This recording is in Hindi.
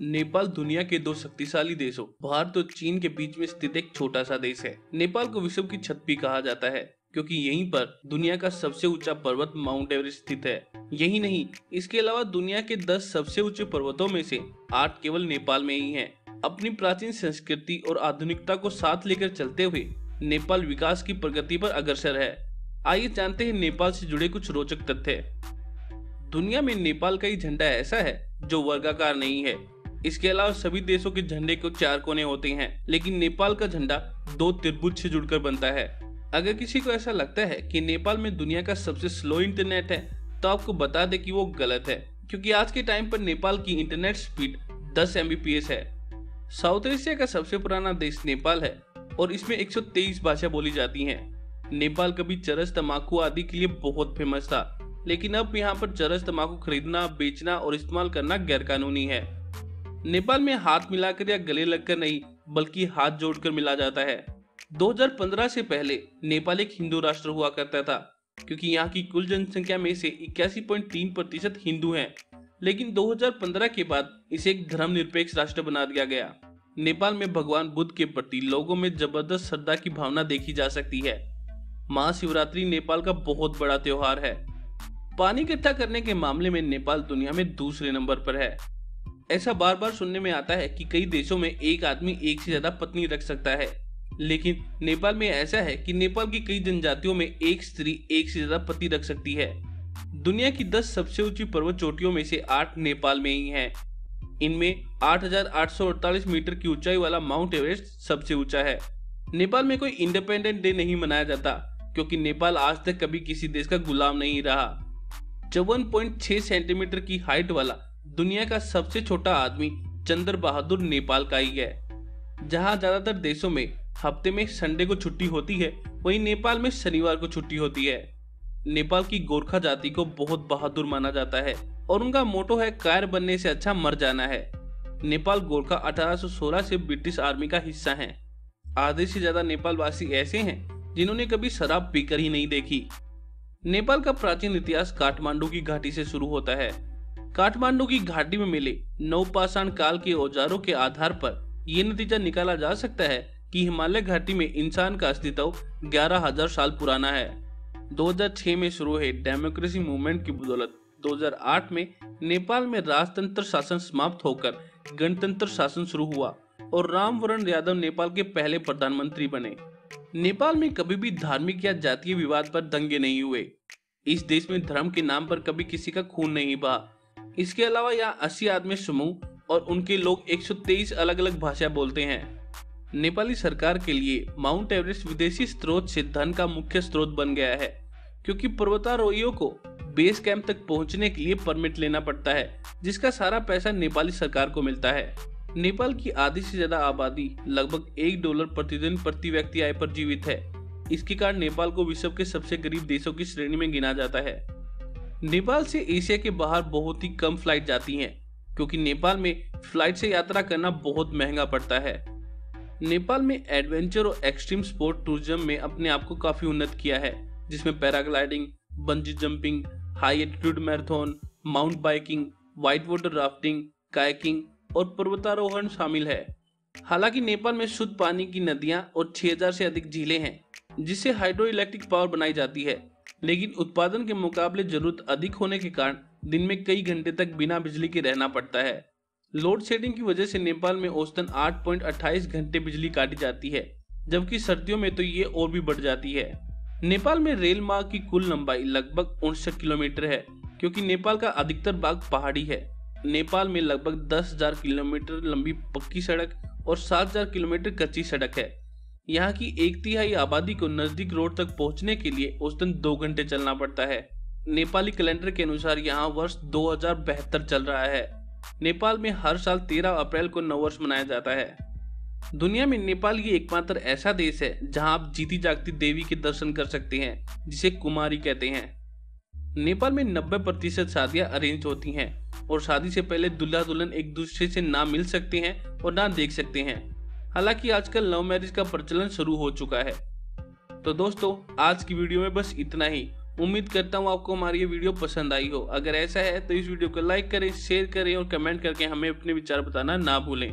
नेपाल दुनिया के दो शक्तिशाली देशों भारत और चीन के बीच में स्थित एक छोटा सा देश है। नेपाल को विश्व की छत भी कहा जाता है क्योंकि यहीं पर दुनिया का सबसे ऊंचा पर्वत माउंट एवरेस्ट स्थित है। यही नहीं, इसके अलावा दुनिया के 10 सबसे ऊंचे पर्वतों में से 8 केवल नेपाल में ही हैं। अपनी प्राचीन संस्कृति और आधुनिकता को साथ लेकर चलते हुए नेपाल विकास की प्रगति पर अग्रसर है। आइए जानते हैं नेपाल से जुड़े कुछ रोचक तथ्य। दुनिया में नेपाल का ही झंडा ऐसा है जो वर्गाकार नहीं है। इसके अलावा सभी देशों के झंडे को 4 कोने होते हैं, लेकिन नेपाल का झंडा 2 त्रिभुज से जुड़कर बनता है। अगर किसी को ऐसा लगता है कि नेपाल में दुनिया का सबसे स्लो इंटरनेट है, तो आपको बता दें कि वो गलत है, क्योंकि आज के टाइम पर नेपाल की इंटरनेट स्पीड 10 Mbps है। साउथ एशिया का सबसे पुराना देश नेपाल है और इसमें 123 भाषा बोली जाती हैं। नेपाल कभी चरस, तंबाकू आदि के लिए बहुत फेमस था, लेकिन अब यहाँ पर चरस, तंबाकू खरीदना, बेचना और इस्तेमाल करना गैरकानूनी है। नेपाल में हाथ मिलाकर या गले लगकर नहीं, बल्कि हाथ जोड़कर मिला जाता है। 2015 से पहले नेपाल एक हिंदू राष्ट्र हुआ करता था, क्योंकि यहाँ की कुल जनसंख्या में से 81.3% हिंदू हैं। लेकिन 2015 के बाद इसे एक धर्मनिरपेक्ष राष्ट्र बना दिया गया। नेपाल में भगवान बुद्ध के प्रति लोगों में जबरदस्त श्रद्धा की भावना देखी जा सकती है। महाशिवरात्रि नेपाल का बहुत बड़ा त्योहार है। पानी इकट्ठा करने के मामले में नेपाल दुनिया में दूसरे नंबर पर है। ऐसा बार बार सुनने में आता है कि कई देशों में एक आदमी एक से ज्यादा पत्नी रख सकता है, लेकिन नेपाल में ऐसा है कि नेपाल की कई जनजातियों में एक स्त्री एक से ज्यादा पति रख सकती है। दुनिया की 10 सबसे ऊंची पर्वत चोटियों में से 8 नेपाल में ही हैं। इनमें 8,848 मीटर की ऊंचाई वाला माउंट एवरेस्ट सबसे ऊंचा है। नेपाल में कोई इंडिपेंडेंट डे नहीं मनाया जाता, क्योंकि नेपाल आज तक कभी किसी देश का गुलाम नहीं रहा। 54.6 सेंटीमीटर की हाइट वाला दुनिया का सबसे छोटा आदमी चंद्र बहादुर नेपाल का ही है। जहां ज्यादातर देशों में हफ्ते में संडे को छुट्टी होती है, वहीं नेपाल में शनिवार को छुट्टी होती है। नेपाल की गोरखा जाति को बहुत बहादुर माना जाता है और उनका मोटो है, कायर बनने से अच्छा मर जाना है। नेपाल गोरखा 1816 से ब्रिटिश आर्मी का हिस्सा है। आधे से ज्यादा नेपाल वासी ऐसे हैं जिन्होंने कभी शराब पीकर ही नहीं देखी। नेपाल का प्राचीन इतिहास काठमांडू की घाटी से शुरू होता है। काठमांडू की घाटी में मिले नवपाषाण काल के औजारों के आधार पर यह नतीजा निकाला जा सकता है कि हिमालय घाटी में इंसान का अस्तित्व 11,000 साल पुराना है। 2006 में शुरू हुए डेमोक्रेसी मूवमेंट की बदौलत 2008 में नेपाल में राजतंत्र शासन समाप्त होकर गणतंत्र शासन शुरू हुआ और रामवरण यादव नेपाल के पहले प्रधानमंत्री बने। नेपाल में कभी भी धार्मिक या जातीय विवाद पर दंगे नहीं हुए। इस देश में धर्म के नाम पर कभी किसी का खून नहीं बहा। इसके अलावा यहाँ 80 आदमी समूह और उनके लोग 123 अलग अलग भाषा बोलते हैं। नेपाली सरकार के लिए माउंट एवरेस्ट विदेशी स्रोत से धन का मुख्य स्रोत बन गया है, क्योंकि पर्वतारोहियों को बेस कैंप तक पहुंचने के लिए परमिट लेना पड़ता है, जिसका सारा पैसा नेपाली सरकार को मिलता है। नेपाल की आधी से ज्यादा आबादी लगभग $1 प्रतिदिन प्रति व्यक्ति आय पर जीवित है। इसके कारण नेपाल को विश्व के सबसे गरीब देशों की श्रेणी में गिना जाता है। नेपाल से एशिया के बाहर बहुत ही कम फ्लाइट जाती हैं, क्योंकि नेपाल में फ्लाइट से यात्रा करना बहुत महंगा पड़ता है। नेपाल में एडवेंचर और एक्सट्रीम स्पोर्ट टूरिज्म में अपने आप को काफी उन्नत किया है, जिसमें paragliding, bungee jumping, high altitude marathon, mount biking, white water rafting, kayaking और पर्वतारोहण शामिल है। हालांकि नेपाल में शुद्ध पानी की नदियां और 6000 से अधिक झीलें हैं, जिससे हाइड्रो इलेक्ट्रिक पावर बनाई जाती है, लेकिन उत्पादन के मुकाबले जरूरत अधिक होने के कारण दिन में कई घंटे तक बिना बिजली के रहना पड़ता है। लोड शेडिंग की वजह से नेपाल में औसतन 8.28 घंटे बिजली काटी जाती है, जबकि सर्दियों में तो ये और भी बढ़ जाती है। नेपाल में रेल मार्ग की कुल लंबाई लगभग 59 किलोमीटर है, क्योंकि नेपाल का अधिकतर भाग पहाड़ी है। नेपाल में लगभग 10,000 किलोमीटर लंबी पक्की सड़क और 7,000 किलोमीटर कच्ची सड़क है। यहाँ की 1/3 आबादी को नजदीक रोड तक पहुँचने के लिए औसतन 2 घंटे चलना पड़ता है। नेपाली कैलेंडर के अनुसार यहाँ वर्ष 2072 चल रहा है। नेपाल में हर साल 13 अप्रैल को नववर्ष मनाया जाता है। दुनिया में नेपाल ही एकमात्र ऐसा देश है जहाँ आप जीती जागती देवी के दर्शन कर सकते हैं, जिसे कुमारी कहते हैं। नेपाल में 90% शादियां अरेंज होती हैं और शादी से पहले दूल्हा दुल्हन एक दूसरे से ना मिल सकते हैं और ना देख सकते हैं। हालांकि आजकल लव मैरिज का प्रचलन शुरू हो चुका है। तो दोस्तों, आज की वीडियो में बस इतना ही। उम्मीद करता हूँ आपको हमारी ये वीडियो पसंद आई हो। अगर ऐसा है तो इस वीडियो को लाइक करें, शेयर करें और कमेंट करके हमें अपने विचार बताना ना भूलें।